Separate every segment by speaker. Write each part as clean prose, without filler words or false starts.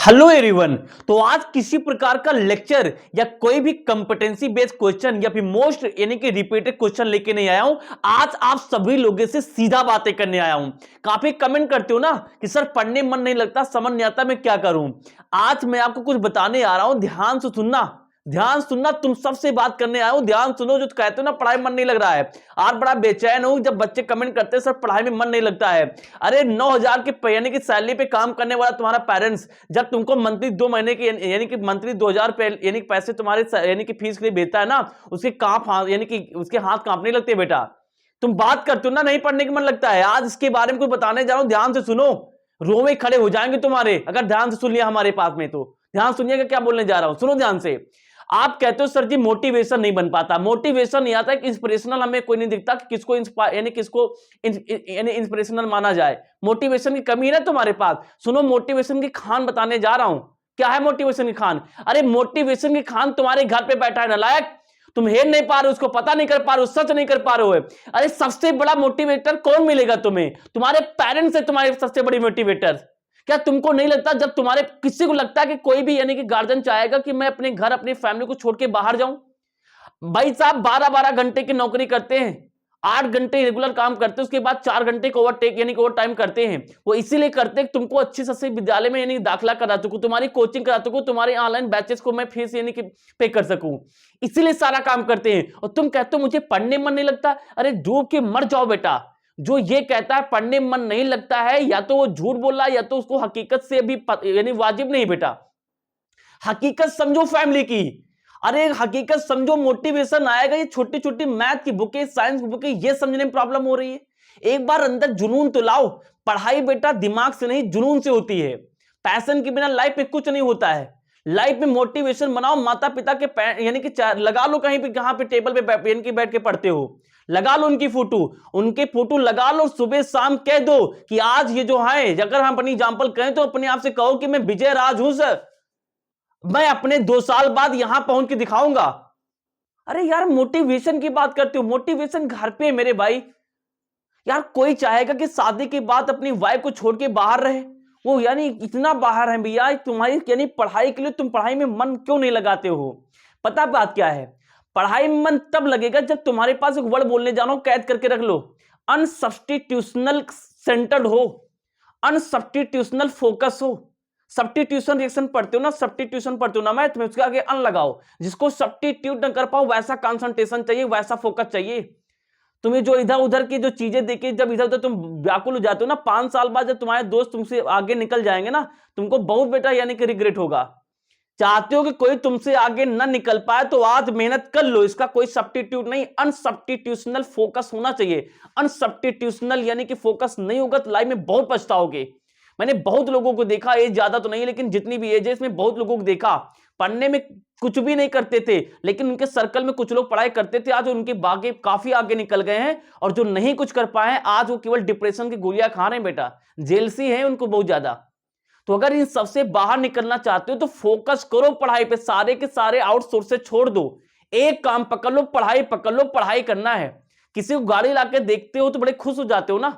Speaker 1: Hello everyone. तो आज किसी प्रकार का लेक्चर या कोई भी कंपिटेंसी बेस्ड क्वेश्चन या फिर मोस्ट यानी कि रिपीटेड क्वेश्चन लेके नहीं आया हूं। आज आप सभी लोगों से सीधा बातें करने आया हूं। काफी कमेंट करते हो ना कि सर पढ़ने मन नहीं लगता, समझ नहीं आता, मैं क्या करूं। आज मैं आपको कुछ बताने आ रहा हूं, ध्यान से सुनना। ध्यान सुनना, तुम सबसे बात करने आया हूं, ध्यान सुनो। जो कहते हो ना पढ़ाई मन नहीं लग रहा है, आज बड़ा बेचैन हूं जब बच्चे कमेंट करते हैं सर पढ़ाई में मन नहीं लगता है। अरे 9,000 के यानी कि सैलरी पे काम करने वाला तुम्हारा पेरेंट्स जब तुमको मंथली 2 महीने की यानी कि मंथली 2,000 यानी कि पैसे तुम्हारे यानी कि फीस के लिए भेजता है ना, उसके यानी कि उसके हाथ कांपने लगते हैं बेटा। तुम बात करते हो ना नहीं पढ़ने का मन लगता है, आज इसके बारे में कुछ बताने जा रहा हूं, ध्यान से सुनो। रोवे खड़े हो जाएंगे तुम्हारे अगर ध्यान से सुन लिया हमारे पास में तो। ध्यान सुनिएगा क्या बोलने जा रहा हूं, सुनो ध्यान से। आप कहते हो सर जी मोटिवेशन नहीं बन पाता, मोटिवेशन नहीं आता, इंस्पिरेशनल हमें कोई नहीं दिखता कि किसको यानी किसको यानी इंस्पिरेशनल माना जाए। मोटिवेशन की कमी है ना तुम्हारे पास। सुनो, मोटिवेशन की खान बताने जा रहा हूं। क्या है मोटिवेशन की खान? अरे मोटिवेशन की खान तुम्हारे घर पे बैठा है नालायक। तुम हेर नहीं पा रहे हो, उसको पता नहीं कर पा रहे हो, सच नहीं कर पा रहे हो। अरे सबसे बड़ा मोटिवेटर कौन मिलेगा तुम्हें? तुम्हारे पेरेंट्स है तुम्हारे सबसे बड़ी मोटिवेटर। क्या तुमको नहीं लगता, जब तुम्हारे किसी को लगता है कि कोई भी यानी कि गार्जियन चाहेगा कि मैं अपने घर अपनी फैमिली को छोड़ के बाहर जाऊं? भाई साहब 12-12 घंटे की नौकरी करते हैं, 8 घंटे रेगुलर काम करते हैं, उसके बाद 4 घंटे का ओवरटेक यानी कि ओवर टाइम करते हैं। वो इसीलिए करते हैं कि तुमको अच्छे से विद्यालय में यानी दाखिला करा सकूं, तुम्हारी कोचिंग करा सकूं, तुम्हारी ऑनलाइन बैचेस को मैं फीस यानी कि पे कर सकूं। इसीलिए सारा काम करते हैं। और तुम कहते हो मुझे पढ़ने मन नहीं लगता। अरे डूब के मर जाओ बेटा। जो ये कहता है पढ़ने मन नहीं लगता है, या तो वो झूठ बोल रहा है या तो उसको हकीकत से अभी यानी वाजिब नहीं बेटा। हकीकत समझो फैमिली की। अरे हकीकत समझो, मोटिवेशन आएगा। ये छोटी छोटी मैथ की बुकें, साइंस की बुकें, ये समझने में प्रॉब्लम हो रही है। एक बार अंदर जुनून तो लाओ। पढ़ाई बेटा दिमाग से नहीं जुनून से होती है। पैशन के बिना लाइफ में कुछ नहीं होता है। लाइफ में मोटिवेशन बनाओ, माता पिता के यानी कि लगा लो कहीं पे, कहां पे टेबल पे यानी कि बैठ के पढ़ते हो, लगा लो उनकी फोटो। उनके फोटो लगा लो, सुबह शाम कह दो कि आज ये जो है, अगर हम अपनी एग्जांपल कहें तो अपने आप से कहो कि मैं विजय राज हूं सर, मैं अपने 2 साल बाद यहां पहुंच के दिखाऊंगा। अरे यार मोटिवेशन की बात करते हो, मोटिवेशन घर पे है मेरे भाई। यार कोई चाहेगा कि शादी के बाद अपनी वाइफ को छोड़ के बाहर रहे? वो यानी इतना बाहर है भैया तुम्हारी यानी पढ़ाई के लिए। तुम पढ़ाई में मन क्यों नहीं लगाते हो? पता बात क्या है? पढ़ाई में मन तब लगेगा जब तुम्हारे पास एक वर्ड बोलने जानो, कैद करके रख लो। अनसब्स्टिट्यूशनल सेंटर्ड हो, अनसब्स्टिट्यूशनल फोकस हो। सब्स्टिट्यूशन रिएक्शन पढ़ते हो ना, सब्स्टिट्यूशन पढ़ते हो ना मैथ में, उसके आगे अन लगाओ। जिसको सब्स्टिट्यूट न कर पाओ वैसा कंसंट्रेशन चाहिए, वैसा फोकस चाहिए। तुम्हें जो इधर उधर की जो चीजें देखे, जब इधर उधर तुम व्याकुल हो जाते हो ना, 5 साल बाद जब तुम्हारे दोस्त तुमसे आगे निकल जाएंगे ना, तुमको बहुत बेटा यानी कि रिग्रेट होगा। चाहते हो कि कोई तुमसे आगे ना निकल पाए तो आज मेहनत कर लो, इसका कोई सब्स्टिट्यूट नहीं। अनसब्स्टिट्यूशनल फोकस होना चाहिए। अनसब्स्टिट्यूशनल यानी कि फोकस नहीं होगा तो लाइफ में बहुत पछताओगे। मैंने बहुत लोगों को देखा, एज ज्यादा तो नहीं लेकिन जितनी भी एज है इसमें बहुत लोगों को देखा, पढ़ने में कुछ भी नहीं करते थे, लेकिन उनके सर्कल में कुछ लोग पढ़ाई करते थे, आज उनके बागे काफी आगे निकल गए हैं। और जो नहीं कुछ कर पाए हैं आज वो केवल डिप्रेशन की गोलियां खा रहे हैं बेटा, जेलसी है उनको बहुत ज्यादा। तो अगर इन सबसे बाहर निकलना चाहते हो तो फोकस करो पढ़ाई पे, सारे के सारे आउटसोर्स से छोड़ दो। एक काम पकड़ लो, पढ़ाई पकड़ लो, पढ़ाई करना है। किसी को गाड़ी लाके देखते हो तो बड़े खुश हो जाते हो ना,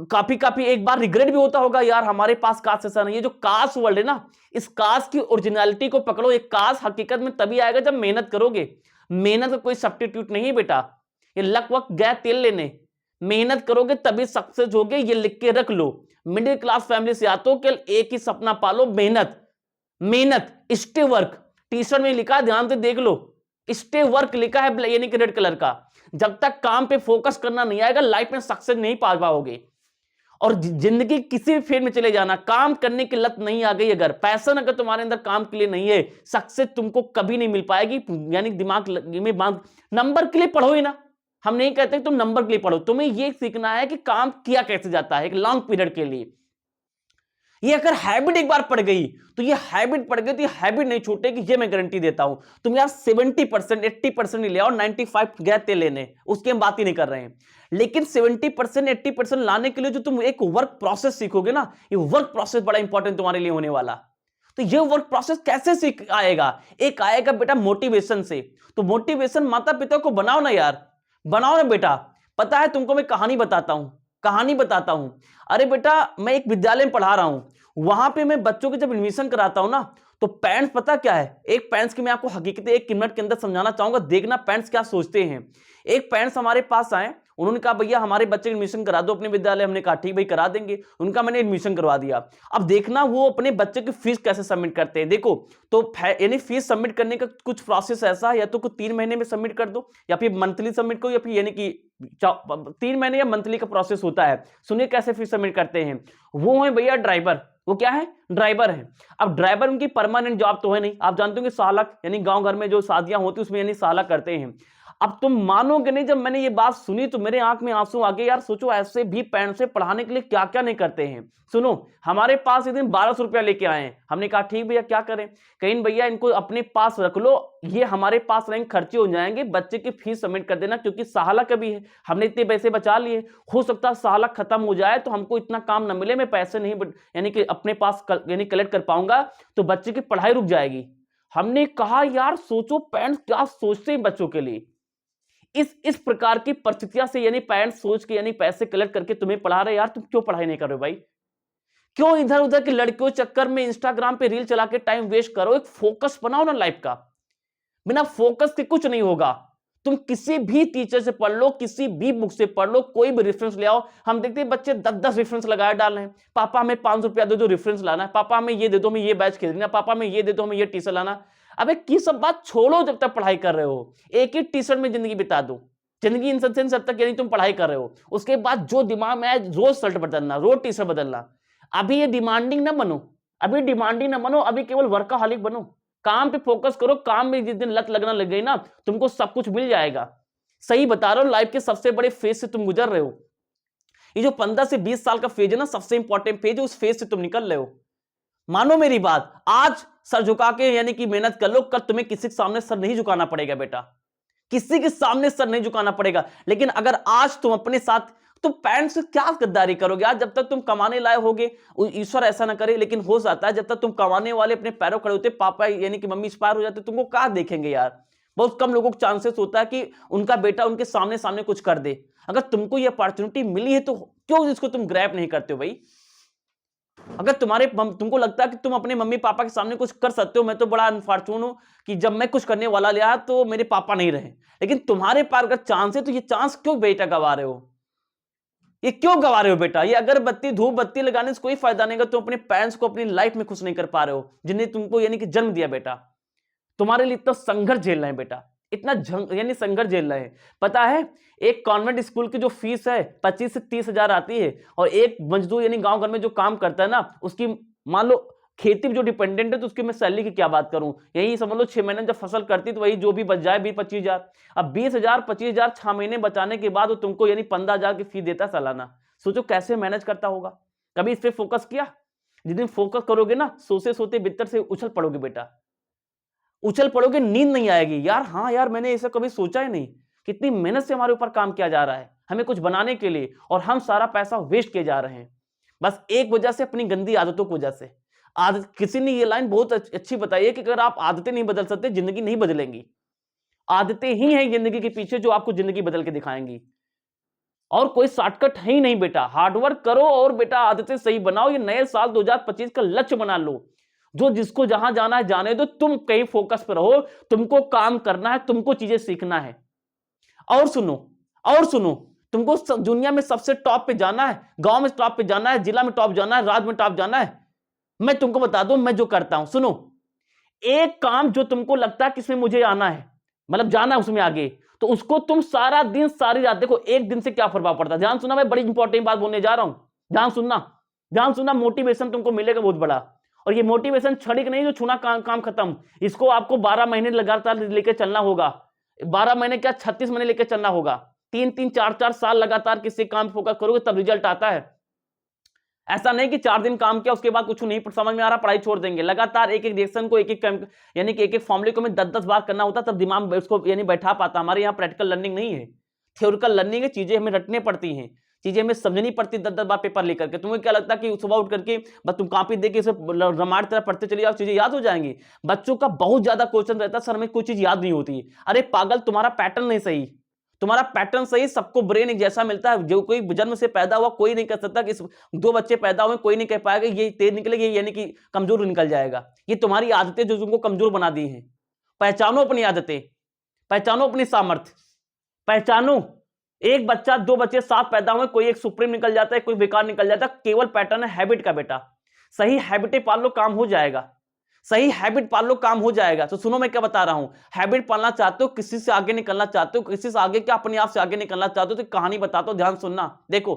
Speaker 1: काफी काफी एक बार रिग्रेट भी होता होगा, यार हमारे पास काश ऐसा नहीं है। जो काश वर्ल्ड है ना, इस काश की ओरिजिनलिटी को पकड़ो। एक काश हकीकत में तभी आएगा जब मेहनत करोगे। मेहनत का कोई सब्स्टिट्यूट नहीं है बेटा। ये लक वक्त गया तेल लेने, मेहनत करोगे तभी सक्सेस होगे, ये लिख के रख लो। मिडिल क्लास फैमिली से आते हो, केवल एक ही सपना पालो, मेहनत। मेहनत, स्टे वर्क। टी शर्ट में लिखा है, ध्यान से देख लो, स्टे वर्क लिखा है यानी कि रेड कलर का। जब तक काम पे फोकस करना नहीं आएगा लाइफ में सक्सेस नहीं पा पाओगे। और जिंदगी किसी भी फील्ड में चले जाना, काम करने की लत नहीं आ गई, अगर पैशन अगर तुम्हारे अंदर काम के लिए नहीं है, सक्सेस तुमको कभी नहीं मिल पाएगी। यानी दिमाग में बांध, नंबर के लिए पढ़ो ही ना। हम नहीं कहते तुम नंबर के लिए पढ़ो, तुम्हें यह सीखना है कि काम किया कैसे जाता है एक लॉन्ग पीरियड के लिए। ये अगर हैबिट एक बार पड़ गई तो ये हैबिट पड़ गई तो ये हैबिट नहीं छूटेगी, ये मैं गारंटी देता हूं। तुम यार 70% 80% ले आओ, 95 गए थे लेने, उसकी हम बात ही नहीं कर रहे हैं। लेकिन 70% 80% लाने के लिए जो तुम एक वर्क प्रोसेस सीखोगे ना, ये वर्क प्रोसेस बड़ा इंपॉर्टेंट तुम्हारे लिए होने वाला। तो ये वर्क प्रोसेस कैसे सीख आएगा? एक आएगा बेटा मोटिवेशन से। तो मोटिवेशन माता पिता को बनाओ ना यार, बनाओ ना बेटा। पता है तुमको मैं कहानी बताता हूं, कहानी बताता हूं। अरे बेटा मैं एक विद्यालय में पढ़ा रहा हूं, वहां पे मैं बच्चों के जब एडमिशन कराता हूं ना, तो पेरेंट्स पता क्या है, एक पेरेंट्स की मैं आपको हकीकत एक मिनट के अंदर समझाना चाहूंगा, देखना पेरेंट्स क्या सोचते हैं। एक पेरेंट्स हमारे पास आए, उन्होंने कहा भैया हमारे बच्चे एडमिशन करा दो अपने विद्यालय। हमने कहा ठीक भाई करा देंगे। उनका मैंने एडमिशन करवा दिया। अब देखना वो अपने बच्चे की फीस कैसे सबमिट करते हैं। देखो तो यानी फीस सबमिट करने का कुछ प्रोसेस ऐसा है, या तो कुछ 3 महीने में सबमिट कर दो, या फिर मंथली सबमिट करो, या फिर यानी कि 3 महीने या मंथली का प्रोसेस होता है। सुनिए कैसे फीस सबमिट करते हैं। वो है भैया ड्राइवर, वो क्या है, ड्राइवर है। अब ड्राइवर उनकी परमानेंट जॉब तो है नहीं, आप जानते हो कि सालक यानी गांव घर में जो शादियां होती है उसमें यानी सालक करते हैं। अब तुम मानोगे नहीं, जब मैंने ये बात सुनी तो मेरे आंख में आंसू आ गए। यार सोचो ऐसे भी पेरेंट्स से पढ़ाने के लिए क्या क्या नहीं करते हैं। सुनो, हमारे पास एक दिन 1200 रुपया लेके आए हैं। हमने कहा ठीक भैया क्या करें, कहीं भैया इनको अपने पास रख लो, ये हमारे पास रहेंगे, खर्चे हो जाएंगे, बच्चे की फीस सबमिट कर देना, क्योंकि सहालक अभी है, हमने इतने पैसे बचा लिए, हो सकता है सहालक खत्म हो जाए तो हमको इतना काम न मिले, मैं पैसे नहीं यानी कि अपने पास यानी कलेक्ट कर पाऊंगा, तो बच्चे की पढ़ाई रुक जाएगी। हमने कहा यार सोचो पेरेंट्स क्या सोचते हैं बच्चों के लिए। इस प्रकार की परिस्थितियां से यानी पेरेंट्स सोच के यानी पैसे कलेक्ट करके तुम्हें पढ़ा रहे। यार तुम क्यों पढ़ाई नहीं कर रहे हो भाई? क्यों इधर उधर के लड़कियों चक्कर में इंस्टाग्राम पे रील चला के टाइम वेस्ट करो? एक फोकस बनाओ ना लाइफ का। बिना फोकस के कुछ नहीं होगा। तुम किसी भी टीचर से पढ़ लो, किसी भी बुक से पढ़ लो, कोई भी रेफरेंस ले आओ। हम देखते हैं बच्चे 10-10 रेफरेंस लगाए डाल रहे हैं। पापा हमें 500 रुपया दे दो, रेफरेंस लाना है। पापा हमें ये दे दो, हमें ये बैच खरीदना। पापा हमें ये दे दो, हमें ये टी शर्ट लाना। अबे की सब बात छोड़ो, जब तक पढ़ाई कर रहे हो एक ही टी शर्ट में जिंदगी बिता दो। जिंदगी इन सेंस जब तक यानी तुम पढ़ाई कर रहे हो, उसके बाद जो दिमाग में आए रोज शर्ट बदलना, रोज टी शर्ट बदलना। अभी ये डिमांडिंग ना बनो, अभी डिमांडिंग ना बनो, अभी केवल वर्काहॉलिक बनो। काम पे फोकस करो। काम में जिस दिन लत लगना लग गई ना, तुमको सब कुछ मिल जाएगा। सही बता रहा हूं, लाइफ के सबसे बड़े फेज से तुम गुजर रहे हो। ये जो 15 से 20 साल का फेज है ना, सबसे इंपॉर्टेंट फेज है, उस फेज से तुम निकल रहे हो। मानो मेरी बात, आज सर झुका के यानी कि मेहनत कर लो, कल तुम्हें किसी के सामने सर नहीं झुकाना पड़ेगा बेटा, किसी के सामने सर नहीं झुकाना पड़ेगा। लेकिन अगर आज तुम अपने साथ, तो पेरेंट्स से क्या गद्दारी करोगे? आज जब तक तुम कमाने लाए होगे, ईश्वर ऐसा ना करे, लेकिन हो जाता है जब तक तुम कमाने वाले अपने पैरों खड़े होते, पापा यानी कि मम्मी एक्सपायर हो जाते, तुमको क्या देखेंगे यार? बहुत कम लोगों को चांसेस होता है कि उनका बेटा उनके सामने सामने कुछ कर दे। अगर तुमको ये अपॉर्चुनिटी मिली है तो क्यों इसको तुम ग्रैब नहीं करते हो भाई? अगर तुमको लगता है कि तुम अपने मम्मी पापा के सामने कुछ कर सकते हो, मैं तो बड़ा अनफॉर्चून हूं कि जब मैं कुछ करने वाला लिया तो मेरे पापा नहीं रहे। लेकिन तुम्हारे पास अगर चांस है तो ये चांस क्यों बेटा गवा रहे हो? ये क्यों गवा रहे हो बेटा? ये अगरबत्ती धूप बत्ती लगाने से कोई फायदा नहीं, तुम अपने पेरेंट्स को अपनी लाइफ में खुश नहीं कर पा रहे हो, जिन्हें तुमको यानी कि जन्म दिया बेटा। तुम्हारे लिए इतना संघर्ष झेल रहे हैं बेटा, इतना यानी संघर्ष झेल रहे हैं। पता है एक कॉन्वेंट स्कूल की जो फीस है 25 से 30 हजार आती है, और एक मजदूर यानी गांव घर में जो काम करता है ना, उसकी मान लो खेती पे जो डिपेंडेंट है, तो उसकी मैं सैलरी की क्या बात करूं। यही समझ लो 6 महीने जब फसल करती तो वही जो भी बच जाए 20-25 हजार। अब 20,000 25,000 6 महीने बचाने के बाद वो तुमको यानी 15,000 की फीस देता सालाना। सोचो कैसे मैनेज करता होगा? कभी इस पे फोकस किया? जिस दिन फोकस करोगे ना, सोते सोते बिस्तर से उछल पड़ोगे बेटा, उछल पड़ोगे, नींद नहीं आएगी। यार हाँ यार, मैंने ऐसा कभी सोचा ही नहीं, कितनी मेहनत से हमारे ऊपर काम किया जा रहा है हमें कुछ बनाने के लिए, और हम सारा पैसा वेस्ट किए जा रहे हैं बस एक वजह से, अपनी गंदी आदतों की वजह से। किसी ने ये लाइन बहुत अच्छी बताई है कि अगर आप आदतें नहीं बदल सकते, जिंदगी नहीं बदलेंगी। आदतें ही हैं जिंदगी के पीछे जो आपको जिंदगी बदल के दिखाएंगी, और कोई शॉर्टकट है ही नहीं बेटा। हार्डवर्क करो और बेटा आदतें सही बनाओ। ये नए साल 2025 का लक्ष्य बना लो। जो जिसको जहां जाना है जाने दो, तुम कहीं फोकस पर रहो। तुमको काम करना है, तुमको चीजें सीखना है। और सुनो, और सुनो, तुमको दुनिया में सबसे टॉप पे जाना है, गांव में टॉप पे जाना है, जिला में टॉप जाना है, राज्य में टॉप जाना है। मैं तुमको बता दूं मैं जो करता हूं, सुनो। एक काम जो तुमको लगता है कि इसमें मुझे आना है, मतलब जाना है उसमें आगे, तो उसको तुम सारा दिन सारी रात, देखो एक दिन से क्या प्रभाव पड़ता है। ध्यान सुनना, मैं बड़ी इंपॉर्टेंट बात बोलने जा रहा हूं। ध्यान सुनना, ध्यान सुनना। मोटिवेशन तुमको मिलेगा बहुत बड़ा, और ये मोटिवेशन क्षणिक नहीं जो छूना काम खत्म। इसको आपको 12 महीने लगातार लेकर चलना होगा। 12 महीने क्या, 36 महीने लेकर चलना होगा। 3-3 4-4 साल लगातार किसी काम पे फोकस करोगे तब रिजल्ट आता है। ऐसा नहीं कि 4 दिन काम किया उसके बाद कुछ नहीं समझ में आ रहा, पढ़ाई छोड़ देंगे। लगातार एक एक रिएक्शन को, एक एक यानी कि एक एक फॉर्मूले को 10-10 बार करना होता, तब दिमाग उसको यानी बैठा पाता। हमारे यहाँ प्रैक्टिकल लर्निंग नहीं है, थ्योरिकल लर्निंग है। चीजें हमें रटने पड़ती हैं, चीजें हमें समझनी पड़ती 10-10 बार पेपर लेकर के। तुम्हें क्या लगता है कि सुबह उठ करके बस तुम कॉपी देके इसे रामायण तरह पढ़ते चलिए और चीजें याद हो जाएंगी? बच्चों का बहुत ज्यादा क्वेश्चन रहता है, सर हमें कोई चीज याद नहीं होती। अरे पागल, तुम्हारा पैटर्न नहीं सही, तुम्हारा पैटर्न सही, सबको ब्रेन एक जैसा मिलता है। जो कोई जन्म से पैदा हुआ कोई नहीं कह सकता कि इस 2 बच्चे पैदा हुए कोई नहीं कह पाएगा ये तेज निकलेगा यानी कि कमजोर निकल जाएगा। ये तुम्हारी आदतें जो तुमको कमजोर बना दी हैं। पहचानो अपनी आदतें, पहचानो अपनी सामर्थ्य, पहचानो। एक बच्चा 2 बच्चे साथ पैदा हुए, कोई एक सुप्रीम निकल जाता है, कोई बेकार निकल जाता है, केवल पैटर्न है हैबिट का बेटा। सही हैबिटें पाल लो, काम हो जाएगा। सही हैबिट पाल लो, काम हो जाएगा। तो सुनो मैं क्या बता रहा हूं, हैबिट पालना चाहते हो, किसी से आगे निकलना चाहते हो, किसी से आगे क्या अपने आप से आगे निकलना चाहते हो, तो कहानी बताता हूं, ध्यान सुनना। देखो,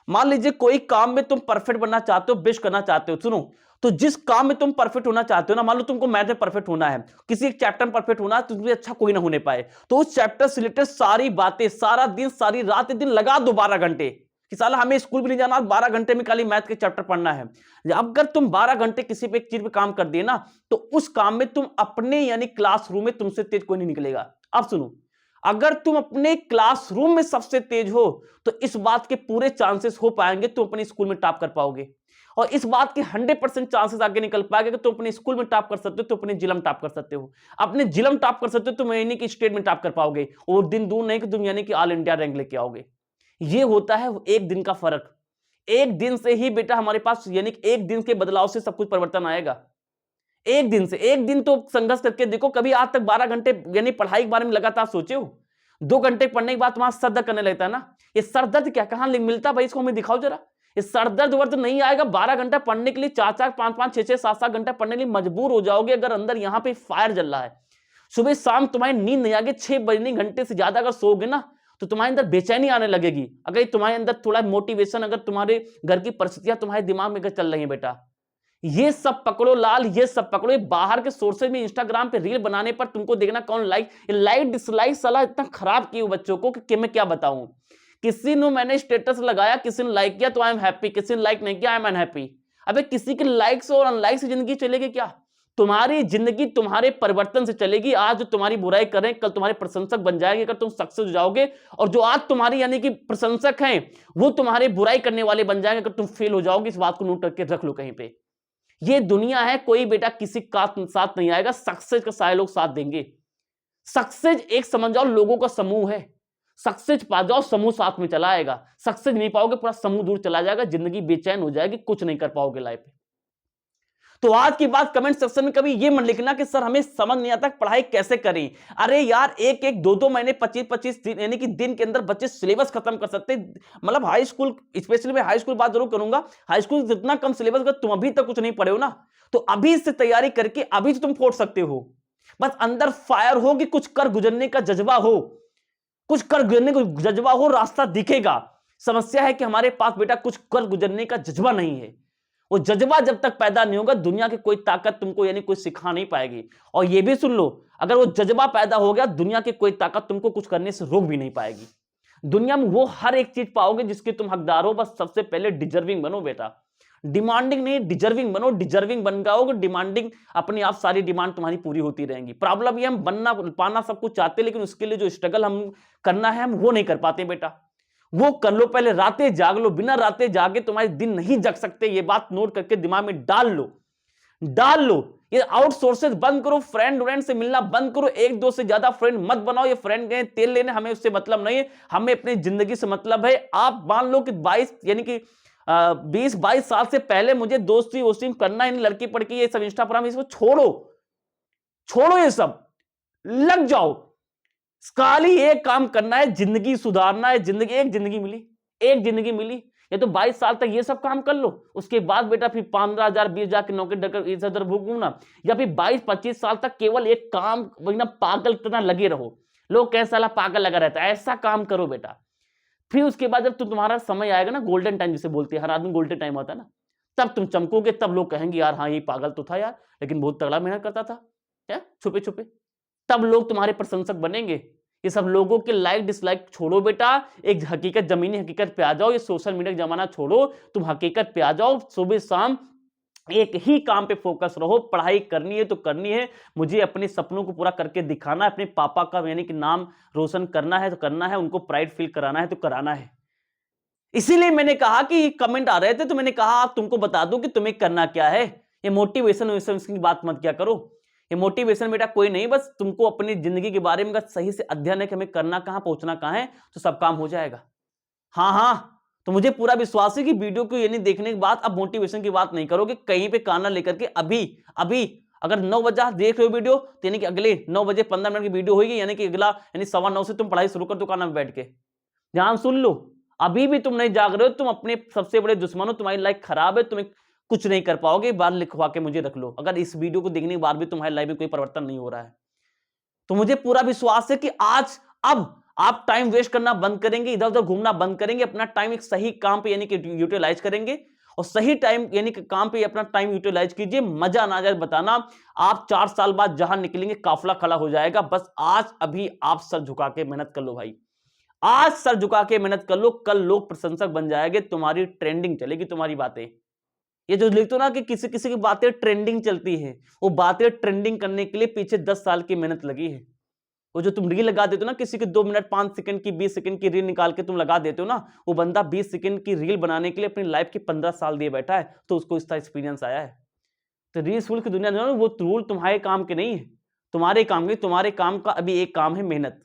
Speaker 1: मान लीजिए कोई काम में तुम परफेक्ट बनना चाहते हो, बेस्ट करना चाहते हो। सुनो, तो जिस काम में तुम परफेक्ट होना चाहते हो ना, मान लो तुमको मैथ में परफेक्ट होना है, किसी एक चैप्टर में परफेक्ट होना है, तुमसे अच्छा कोई ना होने पाए, तो उस चैप्टर से रिलेटेड सारी बातें सारा दिन सारी रात दिन लगा दो 12 घंटे कि साला हमें स्कूल भी नहीं जाना, 12 घंटे में खाली मैथ के चैप्टर पढ़ना है। अगर तुम 12 घंटे किसी पे एक चीज पे काम कर दिए ना, तो उस काम में तुम अपने यानी क्लासरूम में तुमसे तेज कोई नहीं निकलेगा। अब सुनो, अगर तुम अपने क्लासरूम में सबसे तेज हो तो इस बात के पूरे चांसेस हो पाएंगे तुम अपने स्कूल में टॉप कर पाओगे, और इस बात के 100% चांसेस आगे निकल पाएंगे कि तुम अपने स्कूल में टॉप कर सकते हो, तो अपने जिला में टॉप कर सकते हो, अपने जिला में टॉप कर सकते हो, तुम यानी कि स्टेट में टॉप कर पाओगे, और दिन दूर नहीं कि तुम यानी कि ऑल इंडिया रैंक लेके आओगे। ये होता है एक दिन का फर्क। एक दिन से ही बेटा हमारे पास यानी कि एक दिन के बदलाव से सब कुछ परिवर्तन आएगा। एक दिन से, एक दिन तो संघर्ष करके देखो। कभी आज तक 12 घंटे यानी पढ़ाई के बारे में लगातार सोचे हो? 2 घंटे पढ़ने के बाद तुम्हारा सर दर्द करने लगता है ना, ये सर दर्द क्या कहां मिलता भाई, इसको हमें दिखाओ जरा। ये सर दर्द वर्द नहीं आएगा। 12 घंटा पढ़ने के लिए 4-4 5-5 6-6 7-7 घंटा पढ़ने के लिए मजबूर हो जाओगे अगर अंदर यहां पे फायर जल रहा है। सुबह शाम तुम्हारी नींद नहीं आगे, 6 बजने घंटे से ज्यादा अगर सोओगे ना तो तुम्हारे अंदर बेचैनी आने लगेगी। अगर तुम्हारे अंदर थोड़ा मोटिवेशन, अगर तुम्हारे घर की परिस्थितियां तुम्हारे दिमाग में अगर चल रही है बेटा, ये सब पकड़ो लाल, ये सब पकड़ो। बाहर के सोर्सेज में इंस्टाग्राम पे रील बनाने पर तुमको देखना कौन लाइक डिसलाइक सलाह इतना खराब की बच्चों को कि मैं क्या बताऊं। किसी ने मैंने स्टेटस लगाया, किसी ने लाइक किया तो आई एम हैप्पी, किसी ने लाइक नहीं किया आई एम अनहैप्पी। अबे किसी के लाइक्स और अनलाइक से जिंदगी चलेगी क्या? तुम्हारी जिंदगी तुम्हारे परिवर्तन से चलेगी। आज जो तुम्हारी बुराई कर रहे हैं कल तुम्हारे प्रशंसक बन जाएंगे अगर तुम सक्सेस हो जाओगे, और जो आज तुम्हारी यानी कि प्रशंसक हैं वो तुम्हारे बुराई करने वाले बन जाएंगे अगर तुम फेल हो जाओगे। इस बात को नोट करके रख लो कहीं पे। ये दुनिया है, कोई बेटा किसी का साथ नहीं आएगा, सक्सेस का सारे लोग साथ देंगे। सक्सेस एक समझ जाओ लोगों का समूह है। सक्सेस पा जाओ समूह साथ में चला आएगा, सक्सेस नहीं पाओगे पूरा समूह दूर चला जाएगा, जिंदगी बेचैन हो जाएगी, कुछ नहीं कर पाओगे लाइफ में। तो आज की बात कमेंट सेक्शन में कभी ये मत लिखना कि सर हमें समझ नहीं आता पढ़ाई कैसे करें। अरे यार, एक एक 2-2 महीने 25-25 दिन यानी कि दिन के अंदर बच्चे सिलेबस खत्म कर सकते हैं। मतलब हाई स्कूल, स्पेशली मैं हाई स्कूल बात जरूर करूंगा। हाई स्कूल जितना कम सिलेबस, अगर तुम अभी तक कुछ नहीं पढ़े हो ना, तो अभी से तैयारी करके अभी तो तुम फोड़ सकते हो। बस अंदर फायर हो कि कुछ कर गुजरने का जज्बा हो, कुछ कर गुजरने का जज्बा हो, रास्ता दिखेगा। समस्या है कि हमारे पास बेटा कुछ कर गुजरने का जज्बा नहीं है। वो जज्बा जब तक पैदा नहीं होगा, दुनिया की कोई ताकत तुमको यानी कुछ सिखा नहीं पाएगी। और ये भी सुन लो, अगर वो जज्बा पैदा हो गया, दुनिया की कोई ताकत तुमको कुछ करने से रोक भी नहीं पाएगी। दुनिया में वो हर एक चीज पाओगे जिसके तुम हकदार हो। बस सबसे पहले डिजर्विंग बनो बेटा, डिमांडिंग नहीं, डिजर्विंग बनो। डिजर्विंग बन जाओगे, डिमांडिंग अपने आप सारी डिमांड तुम्हारी पूरी होती रहेंगी। प्रॉब्लम ये हम बनना पाना सब कुछ चाहते, लेकिन उसके लिए जो स्ट्रगल हम करना है हम वो नहीं कर पाते बेटा। वो कर लो पहले, रातें जाग लो। बिना रातें जागे तुम्हारे दिन नहीं जग सकते। ये बात नोट करके दिमाग में डाल लो, डाल लो। ये आउटसोर्सेस बंद करो, फ्रेंड से मिलना बंद करो, 1-2 से ज्यादा फ्रेंड मत बनाओ। ये फ्रेंड गए तेल लेने, हमें उससे मतलब नहीं है, हमें अपनी जिंदगी से मतलब है। आप मान लो कि 22 यानी कि 20-22 साल से पहले मुझे दोस्ती वोस्ती करना है, लड़की पड़की ये सब इंस्टा पर, इसको छोड़ो, छोड़ो ये सब, लग जाओ। खाली एक काम करना है, जिंदगी सुधारना है। जिंदगी एक जिंदगी मिली, एक जिंदगी मिली। ये तो 22 साल तक ये सब काम कर लो, उसके बाद बेटा फिर 15,000 20,000 की नौकरी डकर इधर उधर भूगना, या फिर 22-25 साल तक केवल एक काम ना पागल तरह लगे रहो। लोग कैसा साला पागल लगा रहता है, ऐसा काम करो बेटा। फिर उसके बाद जब तुम्हारा समय आएगा ना, गोल्डन टाइम जिसे बोलते हैं, हर आदमी गोल्डन टाइम होता है ना, तब तुम चमकोगे। तब लोग कहेंगे यार हाँ ये पागल तो था यार, लेकिन बहुत तगड़ा मेहनत करता था क्या छुपे छुपे। तब लोग तुम्हारे प्रशंसक बनेंगे। ये सब लोगों के लाइक डिसलाइक छोड़ो बेटा, एक हकीकत, जमीनी हकीकत पे आ जाओ। ये सोशल मीडिया का जमाना छोड़ो, तुम हकीकत पे आ जाओ। सुबह शाम एक ही काम पे फोकस रहो। पढ़ाई करनी है तो करनी है, मुझे अपने सपनों को पूरा करके दिखाना है, अपने पापा का यानी कि नाम रोशन करना है तो करना है, उनको प्राइड फील कराना है तो कराना है। इसीलिए मैंने कहा कि कमेंट आ रहे थे तो मैंने कहा आप तुमको बता दूं कि तुम्हें करना क्या है। ये मोटिवेशन की बात मत क्या करो। ये मोटिवेशन बेटा कोई नहीं, बस तुमको अपनी जिंदगी के बारे में सही से अध्ययन है कि हमें करना कहां, पहुंचना कहां है, तो सब काम हो जाएगा। हाँ हाँ, तो मुझे पूरा विश्वास है कि वीडियो को यानी देखने के बाद अब मोटिवेशन की बात नहीं करोगे, कहीं पे कान ना लेकर के अभी अभी अगर 9 बजे देख रहे हो वीडियो, तो यानी कि अगले 9 बजे 15 मिनट की वीडियो होगी, यानी कि अगला यानी 9:15 से तुम पढ़ाई शुरू कर दो कान में बैठ के। ध्यान सुन लो, अभी भी तुम नहीं जाग रहे हो, तुम अपने सबसे बड़े दुश्मन हो, तुम्हारी लाइफ खराब है, तुम्हें कुछ नहीं कर पाओगे, बात लिखवा के मुझे रख लो। अगर इस वीडियो को देखने के बाद भी तुम्हारी लाइफ में कोई परिवर्तन नहीं हो रहा है, तो मुझे पूरा विश्वास है कि आज अब आप टाइम वेस्ट करना बंद करेंगे, इधर उधर घूमना बंद करेंगे, अपना टाइम एक सही काम पे यानी कि यूटिलाइज करेंगे, और सही टाइम यानी कि काम पे अपना टाइम यूटिलाइज कीजिए। मजा ना आ जाए बताना, आप 4 साल बाद जहां निकलेंगे काफला खड़ा हो जाएगा। बस आज अभी आप सर झुका के मेहनत कर लो भाई, आज सर झुका के मेहनत कर लो, कल लोग प्रशंसक बन जाएंगे, तुम्हारी ट्रेंडिंग चलेगी, तुम्हारी बातें। ये जो लिखते हो ना कि किसी किसी की बातें ट्रेंडिंग चलती है, वो बातें ट्रेंडिंग करने के लिए पीछे 10 साल की मेहनत लगी है। वो जो तुम रील लगा देते हो ना, किसी की 2 मिनट 5 सेकंड की 20 सेकंड की रील निकाल के तुम लगा देते हो ना, वो बंदा 20 सेकंड की रील बनाने के लिए अपनी लाइफ की 15 साल दिए बैठा है, तो उसको इसका एक्सपीरियंस आया है। तो रील्स की दुनिया में वो रूल तुम्हारे काम के नहीं है, तुम्हारे काम के। तुम्हारे काम का अभी एक काम है मेहनत,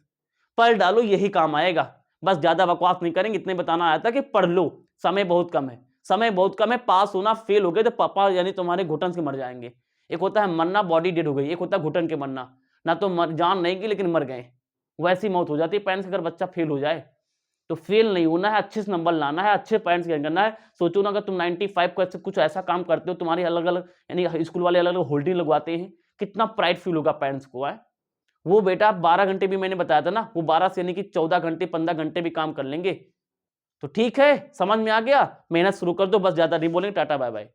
Speaker 1: पढ़ डालो, यही काम आएगा। बस ज्यादा बकवास नहीं करेंगे, इतने बताना आया था कि पढ़ लो, समय बहुत कम है, समय बहुत कम है। पास होना, फेल हो गए तो पापा यानी तुम्हारे घुटन से मर जाएंगे। एक होता है मरना, बॉडी डेड हो गई, एक होता है घुटन के मरना, ना तो जान नहीं गई लेकिन मर गए, वैसी मौत हो जाती है। पेरेंट्स अगर बच्चा फेल हो जाए, तो फेल नहीं होना है, अच्छे से नंबर लाना है, अच्छे पेरेंट्स गेन करना है। सोचो ना, अगर तुम 95 को कुछ ऐसा काम करते हो, तुम्हारी अलग अलग यानी स्कूल वाले अलग अलग होल्डिंग लगवाते हैं, कितना प्राइड फील होगा पेरेंट्स को है। वो बेटा 12 घंटे भी मैंने बताया था ना, वो 12 से यानी कि 14 घंटे 15 घंटे भी काम कर लेंगे। तो ठीक है, समझ में आ गया, मेहनत शुरू कर दो, बस ज्यादा नहीं बोलेंगे। Tata bye bye.